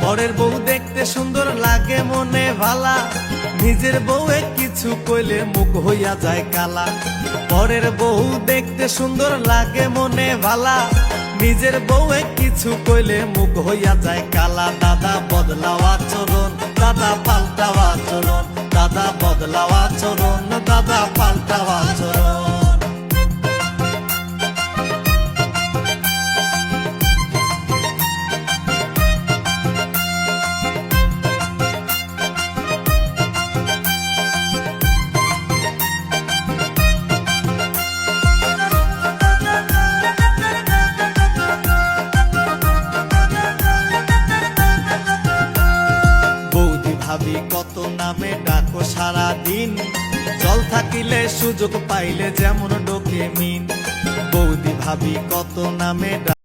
পরের বউ দেখতে সুন্দর লাগে মনে ভালা, নিজের বউয়ে কিছু কইলে মুখ হইয়া যায় কালা। পরের বউ দেখতে সুন্দর লাগে মনে ভালা, নিজের বউয়ে কিছু কইলে মুখ হইয়া যায় কালা। দাদা বদলাও আচরণ, দাদা পাল্টাও আচরণ, দাদা বদলাও আচরণ, দাদা পাল্টাও আচরণ। ভাবি কত নামে ডাকো সারা দিন, জল থাকিলে সুযোগ পাইলে যেমন ডোকে মিন। বৌদি ভাবি কত নামে